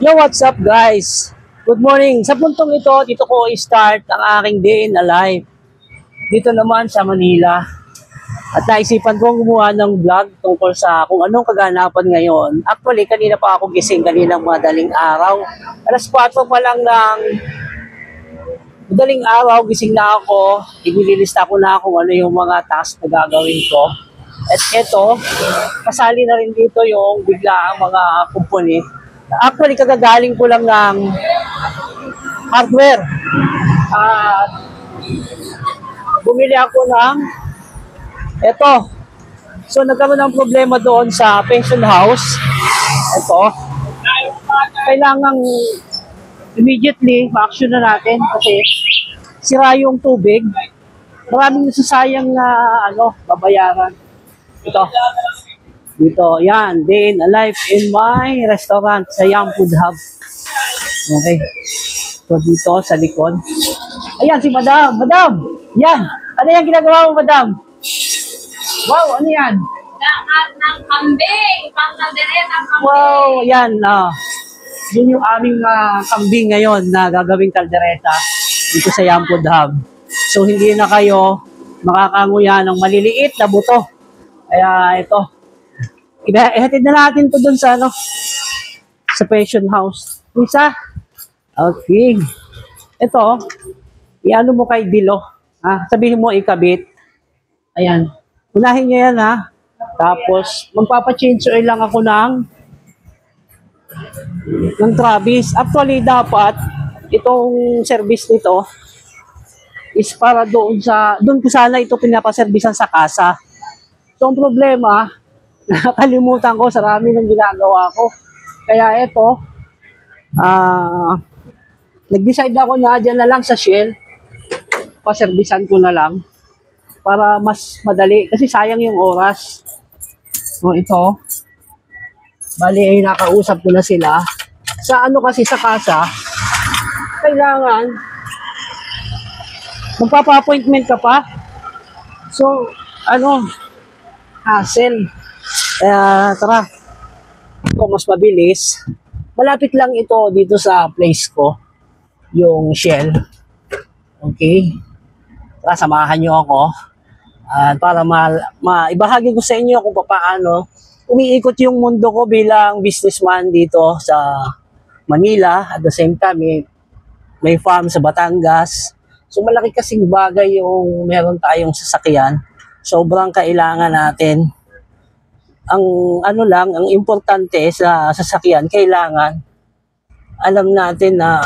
Yo, what's up guys? Good morning. Sa puntong ito, dito ko i-start ang aking day in a life. Dito naman sa Manila. At naisipan kong gumawa ng vlog tungkol sa kung anong kaganapan ngayon. Actually, kanina pa ako gising, kaninang madaling araw. Alas 4 pa lang ng madaling araw, gising na ako. Inililista ko na kung ano yung mga tasks na gagawin ko. At ito, kasali na rin dito yung biglaang mga kumpuni. Actually, kagagaling ko lang ng hardware. At bumili ako ng ito. So, nagkaroon ng problema doon sa pension house. Ito. Kailangan immediately ma-action na natin kasi sira yung tubig. Maraming nasasayang na babayaran. Ito. Dito, yan, day in a life in my restaurant sa Yum Food Hub. Okay. So, dito sa likod. Ayan, si Madam. Madam! Yan! Ano yan ginagawa mo, Madam? Wow, ano yan? Lahat ng kambing! Pangkaldereta ng kambing! Wow, yan. Yun yung aming kambing ngayon na gagawing kaldereta dito sa Yum Food Hub. So, hindi na kayo makakanguya ng maliliit na buto. Kaya, ito. Ihatid na natin to dun sa sa pension house. Isa. Okay. Ito, iano mo kay Dilo. Sabihin mo ikabit. Ayan. Unahin niya yan Tapos, magpapa-change oil lang ako ng Travis. Actually, dapat itong service nito is para doon ko sana ito pinapaservisan sa kasa. So, ang problema, nakalimutan ko sa rami ng ginagawa ko. Kaya ito, nag-decide ako na dyan na lang sa Shell. Paservisan ko na lang para mas madali. Kasi sayang yung oras. So ito, bali nakausap ko na sila. Sa kasi sa kasa, kailangan magpapa-appointment ka pa. So, hassle. Tara. Ito, mas mabilis. Malapit lang ito dito sa place ko. Yung Shell. Okay. Tara, samahan nyo ako. Para maibahagi ko sa inyo kung paano umiikot yung mundo ko bilang businessman dito sa Manila. At the same time, may farm sa Batangas. So, malaki kasing bagay yung meron tayong sasakyan. Sobrang kailangan natin. Ang ang importante sa sasakyan, kailangan alam natin na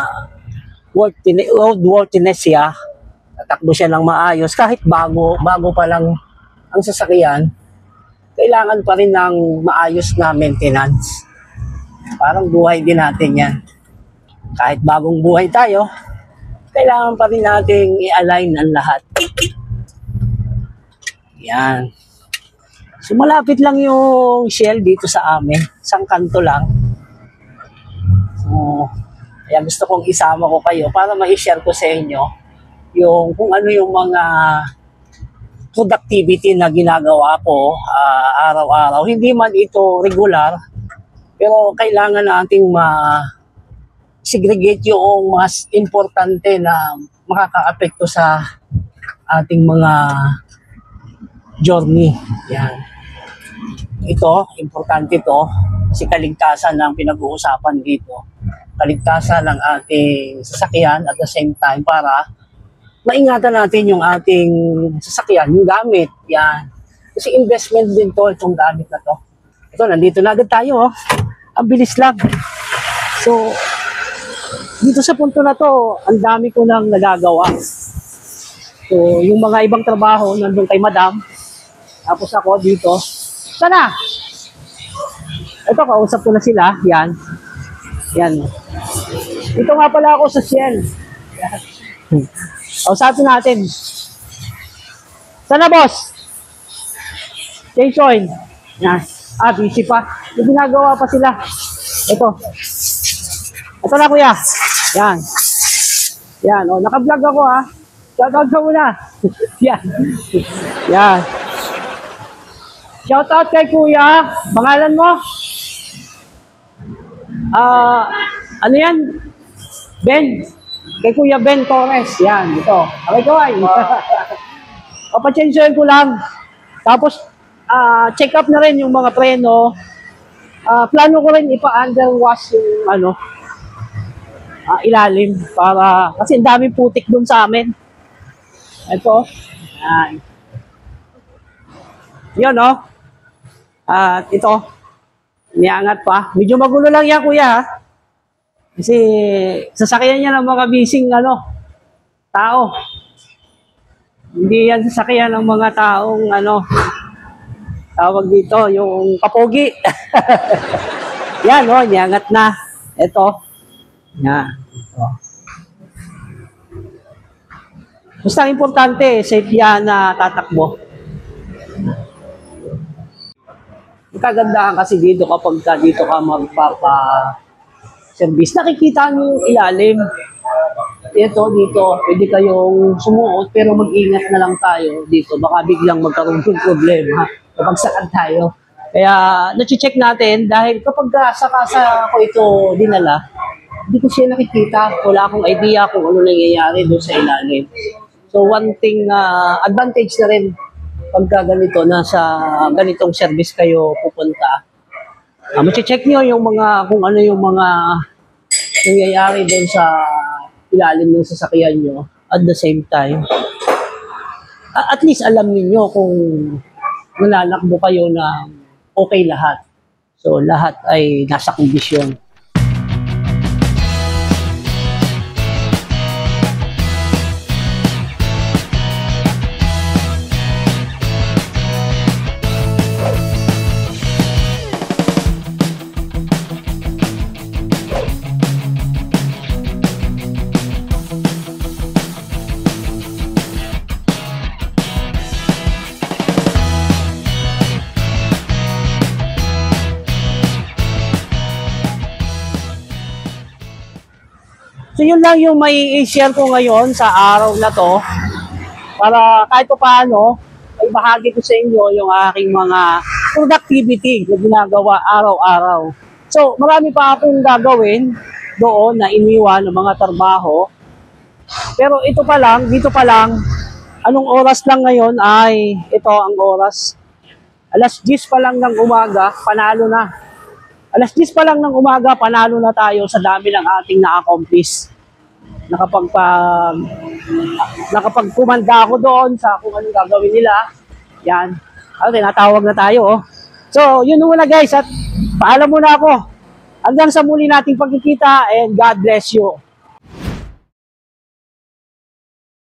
roadworthiness siya. Tatakbo siya ng maayos. Kahit bago pa lang ang sasakyan, kailangan pa rin ng maayos na maintenance. Parang buhay din natin yan. Kahit bagong buhay tayo, kailangan pa rin nating i-align ang lahat. Yan. So, malapit lang yung Shell dito sa amin. Isang kanto lang. So, kaya gusto kong isama ko kayo para ma-share ko sa inyo yung kung ano yung mga productivity na ginagawa ko araw-araw. Hindi man ito regular, pero kailangan nating ma-segregate yung mas importante na makaka-apekto sa ating mga journey. Yan. Ito, importante ito kasi kaligtasan ng pinag-uusapan dito. Kaligtasan ng ating sasakyan at the same time para maingatan natin yung ating sasakyan, yung gamit. Yan. Kasi investment din to, itong gamit na to. Ito, nandito na agad tayo. Ang bilis lang. So, dito sa punto na to, ang dami ko nang nagagawa. So, yung mga ibang trabaho, nandun kay Madam. Tapos ako dito. Sana! Ito, kausap ko na sila. Yan. Yan. Ito nga pala ako sa Shell. Yan. Kausapin natin. Sana, boss? Change oil. Yan. Busy pa. May ginagawa pa sila. Ito. Ito na, kuya. Yan. Yan. Naka-vlog ako, Shoutout ka muna. Yan. Yan. Shoutout kay kuya. Pangalan mo? Ano yan? Ben. Kay Kuya Ben Torres. Yan, ito. Okay, kaway. Papachensyoin ko lang. Tapos, check up na rin yung mga preno. Plano ko rin ipa-underwash yung ilalim para kasi ang daming putik dun sa amin. Ito. Yan. Yun, no? At ito. Niangat pa. Medyo magulo lang yan, kuya. Ha? Kasi sasakyan niya ng mga bising tao. Hindi yan sasakyan ng mga taong tawag dito, yung kapogi. Yan, no? Niangat na. Ito. Yan. Oh. Basta ang importante, safe yan na tatakbo. Ang kagandahan kasi dito kapag dito ka magpapa-service, nakikita mo yung ilalim. Ito, dito, pwede kayong sumuot, pero mag-ingat na lang tayo dito. Baka biglang magkaroon ng problema kapag sakad tayo. Kaya, na-check natin dahil kapag sa ko ito dinala, hindi ko siya nakikita. Wala akong idea kung ano nangyayari doon sa ilalim. So, one thing, advantage na rin pagka ganito, nasa ganitong service kayo pupunta. Mache-check nyo yung kung ano yung mga nangyayari doon sa ilalim ng sasakyan nyo at the same time. At least alam niyo kung nananakbo kayo na okay lahat. So, lahat ay nasa kondisyon. So yun lang yung may i-share ko ngayon sa araw na to para kahit pa paano ay bahagi ko sa inyo yung aking mga productivity na ginagawa araw-araw. So marami pa akong gagawin doon na iniwan ng mga trabaho. Pero dito pa lang, anong oras lang ngayon ay ito ang oras. Alas 10 pa lang ng umaga, panalo na. Alas 10 pa lang ng umaga, panalo na tayo sa dami ng ating na-accomplish. Nakapagkumanda ako doon sa kung anong gagawin nila. Yan. Okay, natawag na tayo. Oh. So, yun muna guys. At paalam muna ako. Hanggang sa muli nating pagkikita and God bless you.